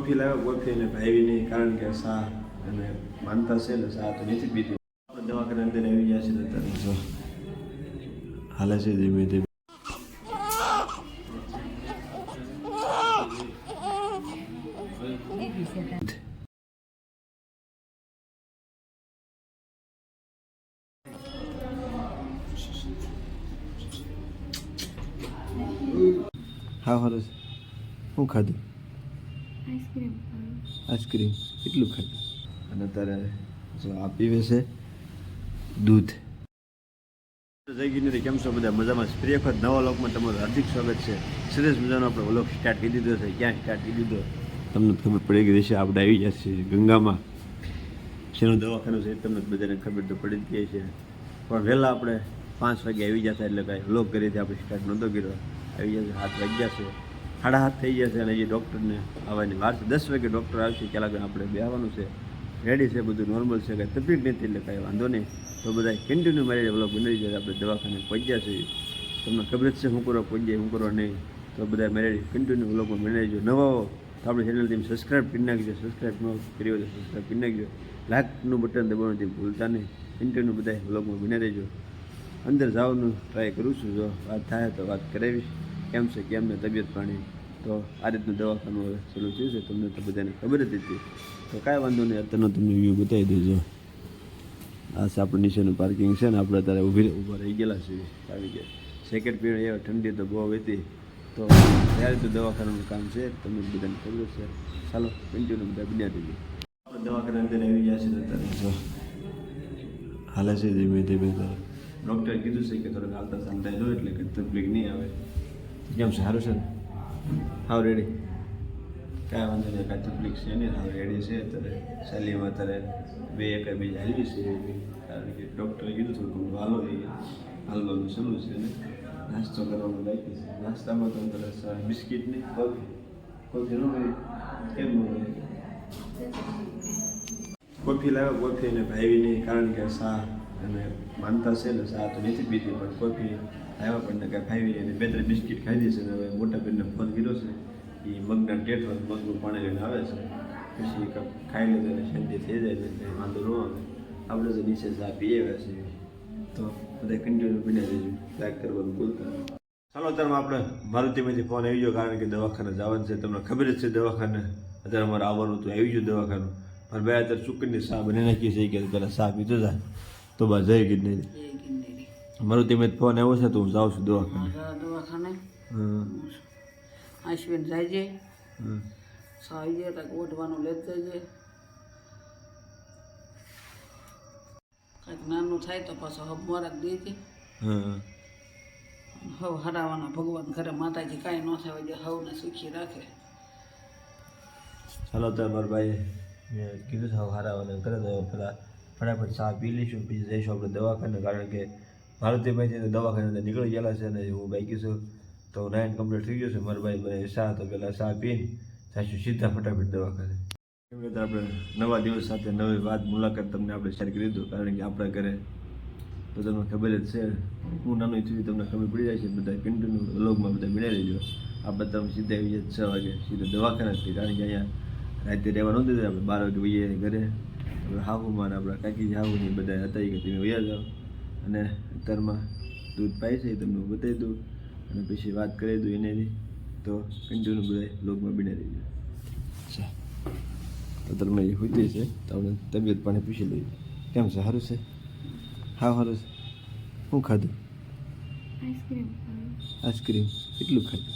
Coffee લાવ્યો, coffee અને ભાવી નહીં, કારણ કે સા અને માનતા છે ને સા તો નથી પીતી. આપણે દવાખાને અંદર આવી ગયા છે ને અત્યારે જો હાલે છે ધીમે ધીમે. હા હાલો છે. શું ખાધું? આઈસ્ક્રીમ. કેટલું ખાધું? અને અત્યારે જો આ પીવે છે દૂધ. જય ગિરનારી, કેમ છો બધા? મજામાં? પ્રિય વખત નવા લોકમાં તમારું હાર્દિક સ્વાગત છે. સરસ મજાનો આપણે વ્લોગ સ્ટાર્ટ કરી દીધો છે. ક્યાં સ્ટાર્ટ કરી દીધો તમને ખબર પડી ગઈ છે. આપણે આવી ગયા છીએ ગંગામાં. શેનું દવાખાનું છે તમને બધાને ખબર તો પડી જ ગઈ છે. પણ વહેલા આપણે 5 વાગે આવી જતા, એટલે કાંઈ વ્લોગ કરીએ આપણે સ્ટાર્ટ નહોતો કર્યો. આવી ગયા છે 7 વાગ્યા છે, 7:30 થઈ ગયા છે. અને એ ડૉક્ટરને આવવાની વાર છે. 10 વાગે ડૉક્ટર આવશે, ક્યાં આપણે બેસવાનું છે. રેડી છે, બધું નોર્મલ છે, કાંઈ તકલીફ નથી, એટલે કાંઈ વાંધો નહીં. તો બધા કન્ટિન્યુ મારી વ્લોગ બનાવી જાય. આપણે દવાખાને પહોંચ્યા છીએ, તમને ખબર જ છે શું કરવા પહોંચ્યા શું કરવા નહીં. તો બધા મારી કન્ટિન્યુ વ્લોગમાં બનાવી જો. નવા હો તો આપણે ચેનલથી સબસ્ક્રાઈબ કરી નાખજો. સબસ્ક્રાઈબ ન કર્યો તો સબસ્ક્રાઈબ કરી નાખજો. લાઇકનું બટન દબાવવાથી ભૂલતા નહીં. કન્ટિન્યુ બધા વ્લોગમાં બને રહેજો. અંદર જવાનું ટ્રાય કરું છું, જો વાત થાય તો વાત કરાવીશ કેમ છે કેમ ને તબિયત પાણી. તો આ રીતનું દવાખાનું હવે ચાલુ થયું છે, તમને તો બધાને ખબર જ હતી. તો કાંઈ વાંધો નહીં, અત્યારનો તમને વ્યૂ બતાવી દેજો. આ છે આપણું નીચેનું પાર્કિંગ છે ને, આપણે અત્યારે ઊભા રહી ગયેલા છીએ. કારણ કે સેકન્ડ પીરિયડ એવા ઠંડી તો બહુ હતી. તો ત્યારે તો દવાખાનાનું કામ છે, તમને બધાને ખબર છે. ચાલો કન્ટિન્યુ બધા બન્યા દેજો. આપણે દવાખાના અંદર આવી ગયા છે અત્યારે જો હાલે છે ધીમે ધીમે. તો ડૉક્ટરે કીધું છે કે થોડાક હાલતા ચાલતા જો, એટલે કે તકલીફ નહીં આવે. કેમ છે? સારું છે ને? હાવ રેડી? કાંઈ વાંધો નહીં, કાંઈ તકલીફ છે નહીં, હાવ રેડી છે. અત્યારે શૈલીમાં અત્યારે 2 એક બીજ હાલવી છે, કારણ કે ડૉક્ટરે કીધું થોડું હાલો હાલવાનું ચાલુ છે. ને નાસ્તો કરવાનું બાકી છે. નાસ્તામાં તો અત્યારે બિસ્કિટ નહીં, કોફી ન હોય કેમ ન હોય. કોફી લાવ્યો, કોફી અને ભાવી નહીં, કારણ કે સા અને માનતા છે ને સા તો નથી પીતી, પણ કોફી આવ્યા પણ કાંઈ ભાવી અને 2-3 બિસ્કિટ ખાઈ દીધી છે. હવે મોટા બેનને ફોન કર્યો છે, એ મગના ટેઠ મગનું પાણી લઈને આવે છે. પછી ખાઈ લે તો શાંતિ થઈ જાય, એટલે વાંધો ન આવે. આપણે તો નીચે ચા પીએ આવ્યા છીએ. તો બધા કન્ટિન્યુ પીને જઈશું, લાઈક કરવાનું ભૂલતા. ચાલો અત્યારમાં આપણે મારુતિમાંથી ફોન આવી ગયો, કારણ કે દવાખાને જવાનું છે. તમને ખબર જ છે દવાખાને અત્યારે અમારે આવવાનું હતું. આવી ગયું દવાખાનું. પણ બે અત્યારે ચૂકરની સા બની નાખી છે કે પહેલાં સા પીતો જાય તો બસ જય ગિરનારી. મારુતિમાંથી ફોન આવ્યો છે, તો હું જાઉં છું દવાખાને. આશ્વિન જાય છે, સાવી જાય કાંઈક ઓઢવાનું લેતા જઈએ. કાંઈક નાનું થાય તો પાછો હબ મોરાક દે છે. હવ હરાવાના ભગવાન ઘરે માતાજી કાંઈ ન થાય એટલે હવને સુખી રાખે. ચાલો તો મારા ભાઈ કીધું છે હરાવાને કરે તો પેલા ફટાફટ ચા પી લઈશું, પછી જઈશું આપણે દવાખાને. કારણ કે મારુતિભાઈ દવાખાને નીકળી ગયેલા છે ને હું બાકી છું. તો 9 કમ્પ્લીટ થઈ ગયું છે. મારા ભાઈ ચા તો પહેલાં ચા પીને જઈશું સીધા ફટાફટ દવાખાને. કેમ કે આપણે નવા દિવસ સાથે નવી વાત મુલાકાત તમને આપણે શેર કરી દીધું. કારણ કે આપણા ઘરે તો તમને ખબર જ છે, હું નાનું થયું તમને ખબર પડી જાય છે. બધા કન્ટિન્યુ વ્લોગમાં બધા બનાવી લેજો. આપણે તમે સીધા આવી જાય 6 વાગે સીધા દવાખાનાથી, કારણ કે અહીંયા રાતે રહેવા નહોતું દીધું. આપણે 12 વાગે વહીએ ઘરે. આપણે હાહુમાં આપણા કાકી હાહુની બધા હતા કે તમે વયા જાઓ. અને અત્યારમાં દૂધ પાય છે, તમને બતાવી દઉં અને પછી વાત કરી દઉં એનેથી. તો કન્ટિન્યુ બધા વ્લોગમાં બનાવી દેજો. અચ્છા, અત્યારમાં એ હોતી છે, તો આપણે તબિયત પાણી પૂછી લઈએ. કેમ છે? સારું છે? હા સારું છે. શું ખાધું? આઈસ્ક્રીમ. કેટલું ખાધું?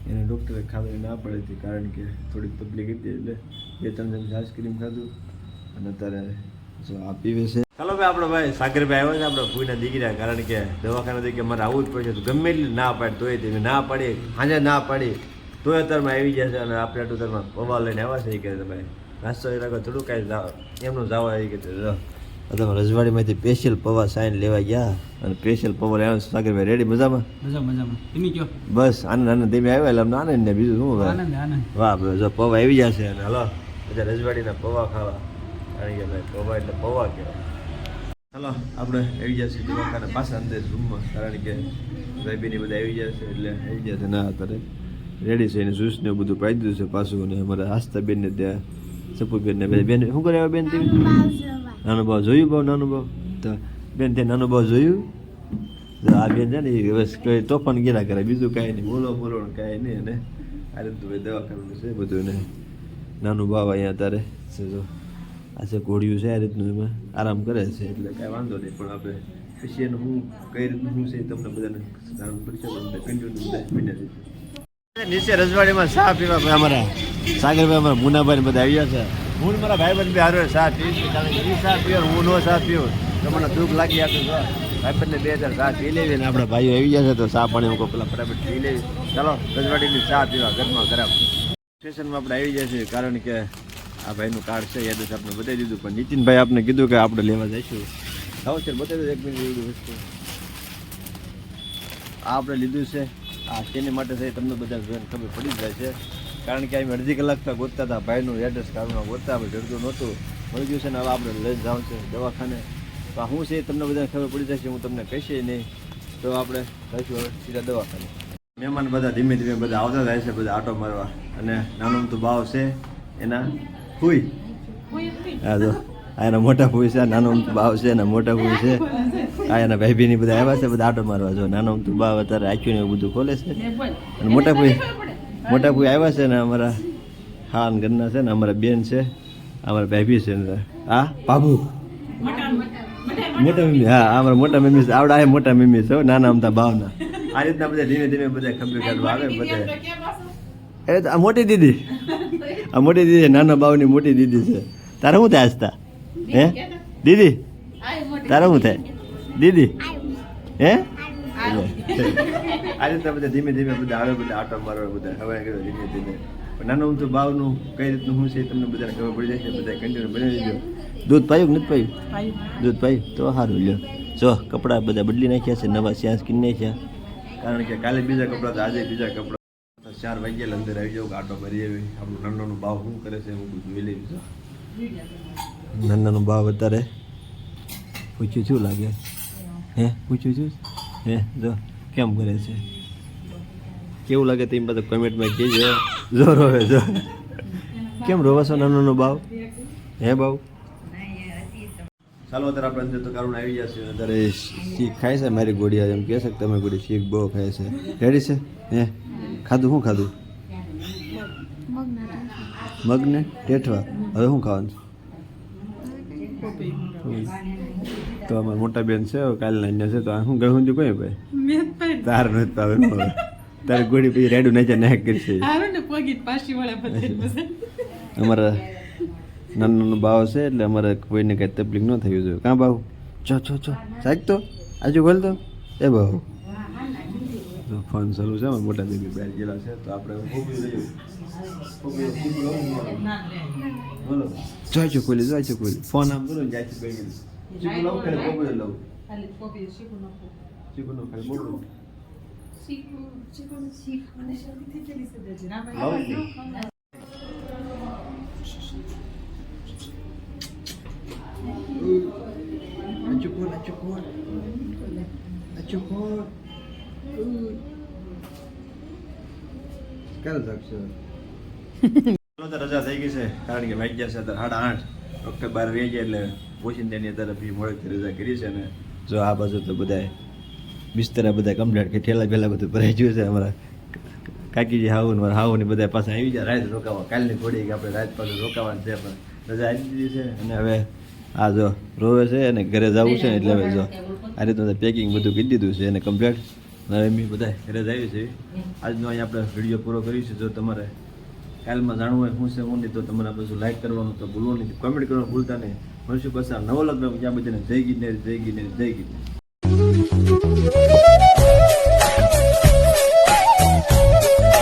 એને ડૉક્ટરે ખાવાની ના પડી હતી, કારણ કે થોડીક તકલીફ હતી, એટલે 2-3 ચમચી આઈસ્ક્રીમ ખાધું. અને અત્યારે જો આ પીવે છે. ચાલો ભાઈ, આપણો ભાઈ સાગરભાઈ આવ્યો છે, આપણે ભૂઈના દીકરા. કારણ કે દવાખાનાથી કે મારે આવવું જ પડશે, તો ગમે એટલી ના પાડી તોય તે ના પાડી, સાંજે ના પાડી તોય અત્યારમાં આવી જાય છે. અને આપણે આટલું અત્યારમાં પવા લઈને આવ્યા છે. એ કહે તમે નાસ્તો એ રાખો, થોડું કાંઈ એમનું જવા એ કે તમે રજવાડીમાંથી સ્પેશિયલ પવા સાઈન લેવા ગયા, અને સ્પેશિયલ પવા લેવા. સાગરભાઈ રેડી? મજામાં? બસ આનંદ ધીમે આવ્યા એટલે અમને આનંદ ને બીજું શું. વાહ, જો પવા આવી જશે. અને હાલો બધા રજવાડીના પવા ખાવા. કારણ કે ભાઈ પવા એટલે પવા કહેવાય. હાલો આપણે આવી જશે દવાખાના પાછા અંદર રૂમમાં, કારણ કે ભાઈ બેની બધા આવી જશે એટલે આવી જશે. ના અત્યારે રેડી છે એને જ્યુસ ને એવું બધું પાઈ દીધું છે પાછું. અને અમારા આસ્થા બેન ને ત્યાં સપુર ને બેન શું કરે બેન તમે નાનો ભાવ જોયું ભાવ નાનો ભાવ તો બેન ત્યાં નાનો ભાવ જોયું આ બેન છે ને એ બસ કોઈ તોફાન ગેલા કરે બીજું કાંઈ નહીં બોલો બોલો કાંઈ નહીં. અને આ રીતનું દવા કરવાનું છે બધું. ને નાનું ભાવ અહીંયા અત્યારે છે જો આ છે ઘોડિયું છે આ રીતનું એમાં આરામ કરે છે એટલે કાંઈ વાંધો નહીં. પણ આપણે પછી એનું હું કઈ રીતનું શું છે તમને બધાને જાણવું પડશે. કન્ટિન્યુ નીચે રજવાડીમાં ચા પીવા ભાઈ અમારા સાગરભાઈ અમારા મુનાભાઈ બધા આવ્યા છે. હું મારા ભાઈબંધ બી હારો ચા પીશ કારણ કે એ ચા પીવો હું નો ચા પીવો તો મને દુઃખ લાગી આપે ભાઈબંધને 2000 ચા પી લેવી ને આપણા ભાઈઓ આવી ગયા છે તો ચા પાણી હું પેલા ફટાફટ પી લેવી. ચાલો રજવાડીની ચા પીવા ઘરમાં ખરાબ સ્ટેશનમાં આપણે આવી જાય છે કારણ કે આ ભાઈનું કાર્ડ છે યાદ આપણે બતાવી દીધું. પણ નીતિનભાઈ આપણે કીધું કે આપણે લેવા જઈશું. આવો છે બતાવી દો 1 મિનિટ એવી વસ્તુ આ આપણે લીધું છે. આ તેની માટે થઈ તમને બધા ખબર પડી જાય છે કારણ કે અમે અડધી કલાક તો ગોતતા હતા ભાઈનું એડ્રેસ કાઢવા ગોતતા આપણે જડતું નહોતું મળી ગયું છે ને હવે આપણે લઈને જાઉં છે દવાખાને. તો શું છે તમને બધાને ખબર પડી જાય છે હું તમને કહીશ નહીં તો આપણે જઈશું હવે સીધા દવાખાને. મહેમાન બધા ધીમે ધીમે બધા આવતા જાય છે બધા આટો મારવા. અને નાનું તો ભાવ છે એના ફૂઈ હા જો આ એના મોટા ફૂઈ છે નાનો ભાવ છે એના મોટા ફૂઈ છે આ એના ભાઈ બહેની બધા આવ્યા છે બધા આટો મારવા. જો નાનો તો ભાવ અત્યારે આખ્યું ને એવું બધું ખોલે છે. અને મોટા ફૂઈ આવ્યા છે ને અમારા હાન ઘરના છે ને અમારા બેન છે અમારા ભાઈ છે ને હા બાબુ મોટા મમ્મી હા અમારા મોટા મમ્મી છે આવડા મોટા મમ્મી છે નાના અમતા ભાવના. આ રીતના બધા ધીમે ધીમે બધા ખબર કાઢવા આવે બધા. એ તો આ મોટી દીદી આ મોટી દીદી નાના બાવની મોટી દીદી છે. તારે શું થાય આસ્તા હે દીદી તારે શું થાય દીદી હે આ રીતના બધા ધીમે ધીમે બધા આવે બધા આટો મારવા બધા હવે ધીમે ધીમે. નાનું તો બાવનું કઈ રીતનું શું છે તમને બધાને ખબર પડી જાય છે. બધા કન્ટિન્યુ બનાવી દીધો. દૂધ પાયું કે નથી પાયું દૂધ પાયું તો સારું લ્યો. જો કપડાં બધા બદલી નાખ્યા છે નવા સ્યાંસ કિન નાખ્યા કારણ કે કાલે બીજા કપડાં તો આજે બીજા કપડાં. 4 વાગ્યા અંદર આવી જાવ આટો ભરી આવી આપણું નાનાનું ભાવ શું કરે છે હું બધું જોઈ લઈશ. નાનાનું ભાવ અત્યારે પૂછ્યું શું લાગે હે પૂછ્યું છું હે જો કેમ કરે છે કેવું લાગે તેમ બધા કમેન્ટમાં કહેજો. જો રોવે જો કેમ રોવા છો નાનાનો ભાવ હે ભાવ. ચાલો અત્યારે આપણે અંદર તો કારણ આવી ગયા છે. અત્યારે શીખ ખાય છે મારી ગોળિયા એમ કહે છે કે તમે ગોળી શીખ બહુ ખાય છે રેડી છે હે ખાધું શું ખાધું મગને ટેઠવા હવે શું ખાવાનું તો અમારા મોટા બેન છે કાલના અહીંયા છે તો આ શું ગયું કોઈ ભાઈ તાર નથી પાવે તારે ગોળી પછી રેડું નાખ્યા નાક કરશે. અમારા નાનો ભાવ છે એટલે અમારે કોઈને કઈ તકલીફ ન થવી જોઈએ. કાં ભાવ ચો ચો ચો સાહેબ તો આજુ બોલ તો એ ભાવ ફોન ચાલુ છે મોટા બેબી બહાર ગયેલા છે તો આપણે બોલો જોઈ ખોલી ફોન આમ બોલો જાય છે ચીકુ લઉં કે પોપડે લઉં ચીકુ નો ખાલી બોલો રજા થઈ ગઈ છે કારણ કે વાગ્યા છે 8:30 ડોક્ટર બહાર રહી ગયા એટલે પોશિંદાની તરફથી મોડેથી રજા કરી છે. ને જો આ બાજુ તો બધા બિસ્તરા બધા કમ્પ્લીટ કે ઠેલા પહેલાં બધું ભરાઈ ગયું છે. અમારા કાકીજી હાવું મારા હાવું બધા પાસે આવી જાય રાત રોકાવા. કાલની થોડી કે આપણે રાત પાછું રોકાવાનું છે પણ રજા આવી દીધી છે. અને હવે આ જો રોવે છે અને ઘરે જવું છે ને એટલે હવે જો આ રીતનું પેકિંગ બધું કરી દીધું છે અને કમ્પ્લીટ હવે મેં બધા ઘરે જ આવી છે. આજનો અહીં આપણે વિડીયો પૂરો કરીશું. જો તમારે કાલમાં જાણવું હોય શું છે હું નહીં તો તમારે બધું લાઈક કરવાનું તો ભૂલવું નહીં કમેન્ટ કરવાનું ભૂલતા નહીં. મળશું પાછા નવો લગ્ન ત્યાં બધાને જય ગિરનારી જય ગિરનારી જય ગિરનારી.